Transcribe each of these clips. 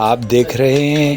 آپ دیکھ رہے ہیں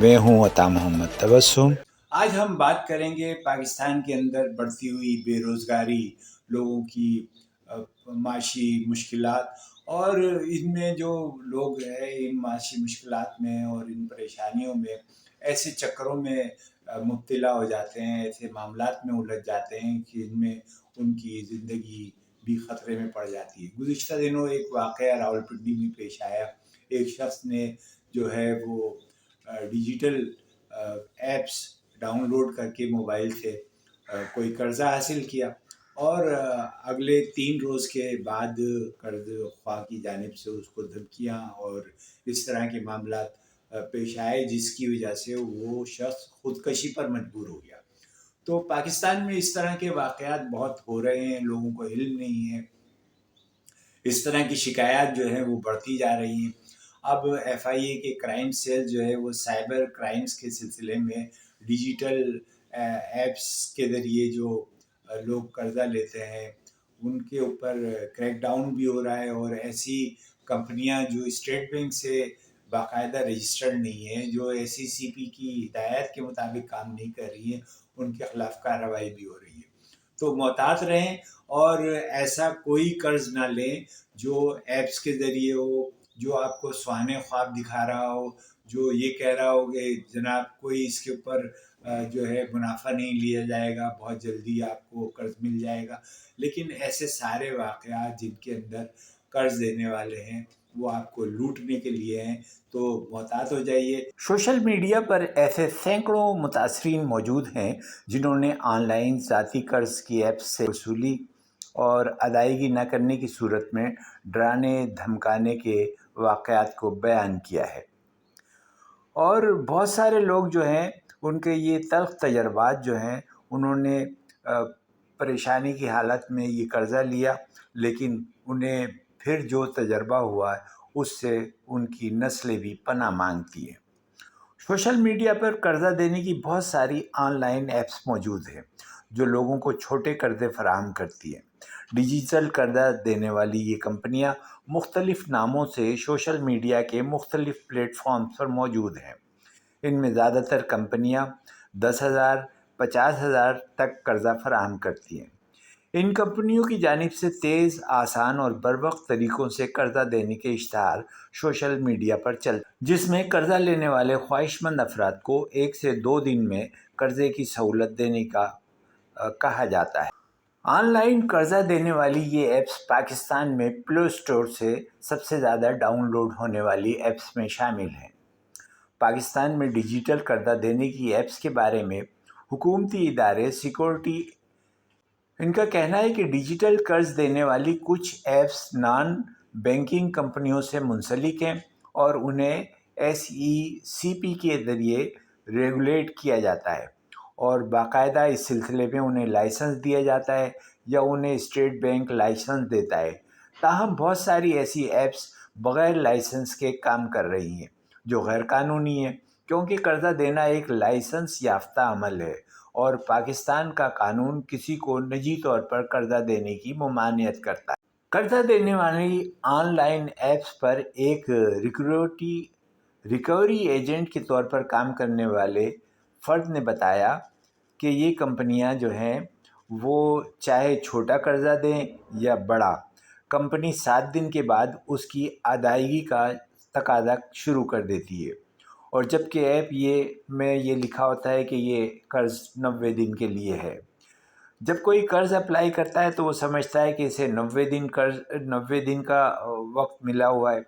میں ہوں عطا محمد تبسم۔ آج ہم بات کریں گے پاکستان کے اندر بڑھتی ہوئی بے روزگاری، لوگوں کی معاشی مشکلات، اور ان میں جو لوگ ہیں ان معاشی مشکلات میں اور ان پریشانیوں میں ایسے چکروں میں مبتلا ہو جاتے ہیں، ایسے معاملات میں الجھ جاتے ہیں کہ ان میں ان کی زندگی بھی خطرے میں پڑ جاتی ہے۔ گزشتہ دنوں ایک واقعہ راولپنڈی میں پیش آیا۔ ایک شخص نے جو ہے وہ ڈیجیٹل ایپس ڈاؤن لوڈ کر کے موبائل سے کوئی قرضہ حاصل کیا، اور اگلے 3 روز کے بعد قرض خواہ کی جانب سے اس کو دھمکیاں اور اس طرح کے معاملات پیش آئے، جس کی وجہ سے وہ شخص خودکشی پر مجبور ہو گیا۔ تو پاکستان میں اس طرح کے واقعات بہت ہو رہے ہیں، لوگوں کو علم نہیں ہے، اس طرح کی شکایات جو ہیں وہ بڑھتی جا رہی ہیں۔ اب ایف آئی اے کے کرائم سیل جو ہے وہ سائبر کرائمز کے سلسلے میں ڈیجیٹل ایپس کے ذریعے جو لوگ قرضہ لیتے ہیں ان کے اوپر کریک ڈاؤن بھی ہو رہا ہے، اور ایسی کمپنیاں جو اسٹیٹ بینک سے باقاعدہ رجسٹرڈ نہیں ہیں، جو ایس سی سی پی کی ہدایت کے مطابق کام نہیں کر رہی ہیں، ان کے خلاف کارروائی بھی ہو رہی ہے۔ تو محتاط رہیں اور ایسا کوئی قرض نہ لیں جو ایپس کے ذریعے ہو، جو آپ کو سہانے خواب دکھا رہا ہو، جو یہ کہہ رہا ہو کہ جناب کوئی اس کے اوپر جو ہے منافع نہیں لیا جائے گا، بہت جلدی آپ کو قرض مل جائے گا۔ لیکن ایسے سارے واقعات جن کے اندر قرض دینے والے ہیں وہ آپ کو لوٹنے کے لیے ہیں، تو محتاط ہو جائیے۔ سوشل میڈیا پر ایسے سینکڑوں متاثرین موجود ہیں جنہوں نے آن لائن ذاتی قرض کی ایپس سے وصولی اور ادائیگی نہ کرنے کی صورت میں ڈرانے دھمکانے کے واقعات کو بیان کیا ہے، اور بہت سارے لوگ جو ہیں ان کے یہ تلخ تجربات جو ہیں، انہوں نے پریشانی کی حالت میں یہ قرضہ لیا، لیکن انہیں پھر جو تجربہ ہوا ہے اس سے ان کی نسلیں بھی پناہ مانگتی ہیں۔ سوشل میڈیا پر قرضہ دینے کی بہت ساری آن لائن ایپس موجود ہیں جو لوگوں کو چھوٹے قرضے فراہم کرتی ہیں۔ ڈیجیٹل قرضہ دینے والی یہ کمپنیاں مختلف ناموں سے سوشل میڈیا کے مختلف پلیٹ فارمز پر موجود ہیں۔ ان میں زیادہ تر کمپنیاں 10,000 50,000 تک قرضہ فراہم کرتی ہیں۔ ان کمپنیوں کی جانب سے تیز، آسان اور بروقت طریقوں سے قرضہ دینے کے اشتہار سوشل میڈیا پر چلتے ہیں، جس میں قرضہ لینے والے خواہش مند افراد کو 1 سے 2 دن میں قرضے کی سہولت دینے کا کہا جاتا ہے۔ آن لائن قرضہ دینے والی یہ ایپس پاکستان میں پلے اسٹور سے سب سے زیادہ ڈاؤن لوڈ ہونے والی ایپس میں شامل ہیں۔ پاکستان میں ڈیجیٹل قرضہ دینے کی ایپس کے بارے میں حکومتی ادارے سیکورٹی ان کا کہنا ہے کہ ڈیجیٹل قرض دینے والی کچھ ایپس نان بینکنگ کمپنیوں سے منسلک ہیں اور انہیں ایس ای سی پی کے ذریعے ریگولیٹ کیا جاتا ہے، اور باقاعدہ اس سلسلے میں انہیں لائسنس دیا جاتا ہے یا انہیں اسٹیٹ بینک لائسنس دیتا ہے۔ تاہم بہت ساری ایسی ایپس بغیر لائسنس کے کام کر رہی ہیں جو غیر قانونی ہے، کیونکہ قرضہ دینا ایک لائسنس یافتہ عمل ہے اور پاکستان کا قانون کسی کو نجی طور پر قرضہ دینے کی ممانعت کرتا ہے۔ قرضہ دینے والی آن لائن ایپس پر ایک ریکوری ایجنٹ کے طور پر کام کرنے والے فرد نے بتایا کہ یہ کمپنیاں جو ہیں وہ چاہے چھوٹا قرضہ دیں یا بڑا، کمپنی 7 دن کے بعد اس کی ادائیگی کا تقاضا شروع کر دیتی ہے، اور جبکہ ایپ میں یہ لکھا ہوتا ہے کہ یہ قرض 90 دن کے لیے ہے۔ جب کوئی قرض اپلائی کرتا ہے تو وہ سمجھتا ہے کہ اسے 90 دن کا وقت ملا ہوا ہے،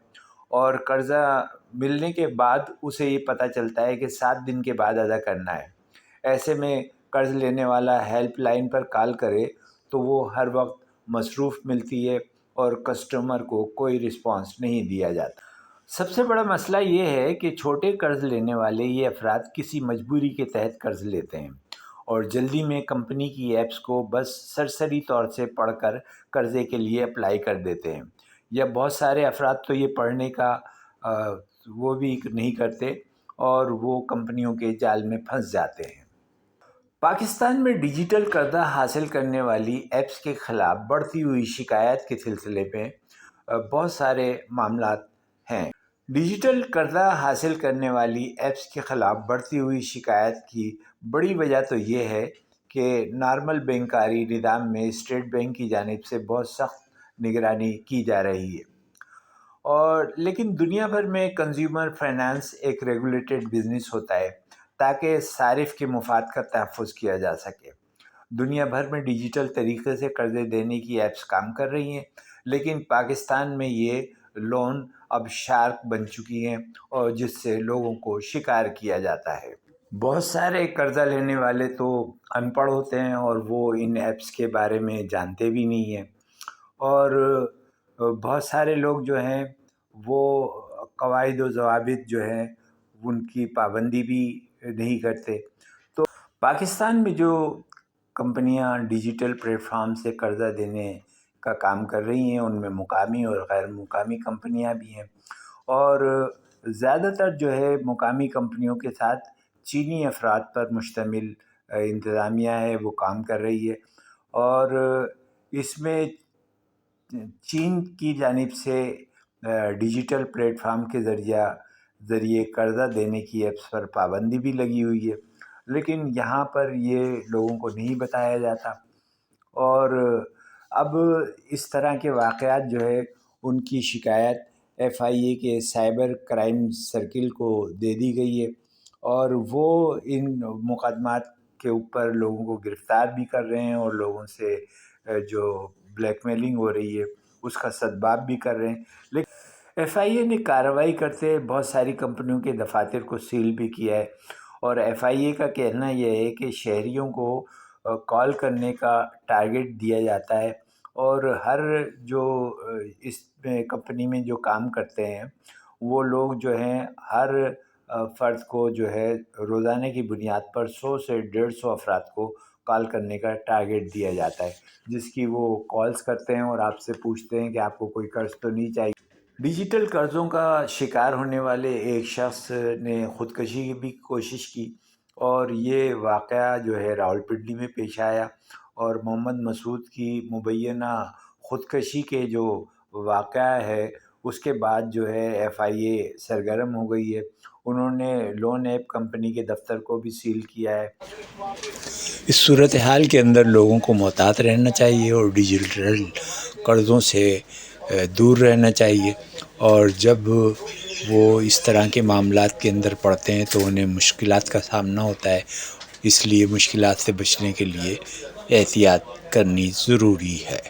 اور قرضہ ملنے کے بعد اسے یہ پتہ چلتا ہے کہ 7 دن کے بعد ادا کرنا ہے۔ ایسے میں قرض لینے والا ہیلپ لائن پر کال کرے تو وہ ہر وقت مصروف ملتی ہے اور کسٹمر کو کوئی رسپانس نہیں دیا جاتا۔ سب سے بڑا مسئلہ یہ ہے کہ چھوٹے قرض لینے والے یہ افراد کسی مجبوری کے تحت قرض لیتے ہیں اور جلدی میں کمپنی کی ایپس کو بس سرسری طور سے پڑھ کر قرضے کے لیے اپلائی کر دیتے ہیں، یا بہت سارے افراد تو یہ پڑھنے کا وہ بھی نہیں کرتے اور وہ کمپنیوں کے جال میں پھنس جاتے ہیں۔ پاکستان میں ڈیجیٹل قرضہ حاصل کرنے والی ایپس کے خلاف بڑھتی ہوئی شکایات کے سلسلے میں بہت سارے معاملات ہیں۔ ڈیجیٹل قرضہ حاصل کرنے والی ایپس کے خلاف بڑھتی ہوئی شکایت کی بڑی وجہ تو یہ ہے کہ نارمل بینکاری نظام میں اسٹیٹ بینک کی جانب سے بہت سخت نگرانی کی جا رہی ہے، اور لیکن دنیا بھر میں کنزیومر فائنانس ایک ریگولیٹڈ بزنس ہوتا ہے تاکہ صارف کے مفاد کا تحفظ کیا جا سکے۔ دنیا بھر میں ڈیجیٹل طریقے سے قرضے دینے کی ایپس کام کر رہی ہیں، لیکن پاکستان میں یہ لون اب شارک بن چکی ہیں اور جس سے لوگوں کو شکار کیا جاتا ہے۔ بہت سارے قرضہ لینے والے تو ان پڑھ ہوتے ہیں اور وہ ان ایپس کے بارے میں جانتے بھی نہیں ہیں، اور بہت سارے لوگ جو ہیں وہ قواعد و ضوابط جو ہیں ان کی پابندی بھی نہیں کرتے۔ تو پاکستان میں جو کمپنیاں ڈیجیٹل پلیٹ فارم سے قرضہ دینے کا کام کر رہی ہیں ان میں مقامی اور غیر مقامی کمپنیاں بھی ہیں، اور زیادہ تر جو ہے مقامی کمپنیوں کے ساتھ چینی افراد پر مشتمل انتظامیہ ہے وہ کام کر رہی ہے، اور اس میں چین کی جانب سے ڈیجیٹل پلیٹ فارم کے ذریعے قرضہ دینے کی ایپس پر پابندی بھی لگی ہوئی ہے، لیکن یہاں پر یہ لوگوں کو نہیں بتایا جاتا، اور اب اس طرح کے واقعات جو ہے ان کی شکایت FIA کے سائبر کرائم سرکل کو دے دی گئی ہے، اور وہ ان مقدمات کے اوپر لوگوں کو گرفتار بھی کر رہے ہیں اور لوگوں سے جو بلیک میلنگ ہو رہی ہے اس کا سدباب بھی کر رہے ہیں۔ لیکن FIA نے کارروائی کرتے بہت ساری کمپنیوں کے دفاتر کو سیل بھی کیا ہے، اور FIA کا کہنا یہ ہے کہ شہریوں کو کال کرنے کا ٹارگٹ دیا جاتا ہے، اور ہر جو اس میں کمپنی میں جو کام کرتے ہیں وہ لوگ جو ہیں ہر فرد کو جو ہے روزانہ کی بنیاد پر 100 سے 150 افراد کو کال کرنے کا ٹارگٹ دیا جاتا ہے، جس کی وہ کالز کرتے ہیں اور آپ سے پوچھتے ہیں کہ آپ کو کوئی قرض تو نہیں چاہیے۔ ڈیجیٹل قرضوں کا شکار ہونے والے ایک شخص نے خودکشی کی بھی کوشش کی، اور یہ واقعہ جو ہے راولپنڈی میں پیش آیا، اور محمد مسعود کی مبینہ خودکشی کے جو واقعہ ہے اس کے بعد جو ہے FIA سرگرم ہو گئی ہے۔ انہوں نے لون ایپ کمپنی کے دفتر کو بھی سیل کیا ہے۔ اس صورتحال کے اندر لوگوں کو محتاط رہنا چاہیے اور ڈیجیٹل قرضوں سے دور رہنا چاہیے، اور جب وہ اس طرح کے معاملات کے اندر پڑتے ہیں تو انہیں مشکلات کا سامنا ہوتا ہے، اس لیے مشکلات سے بچنے کے لیے احتیاط کرنی ضروری ہے۔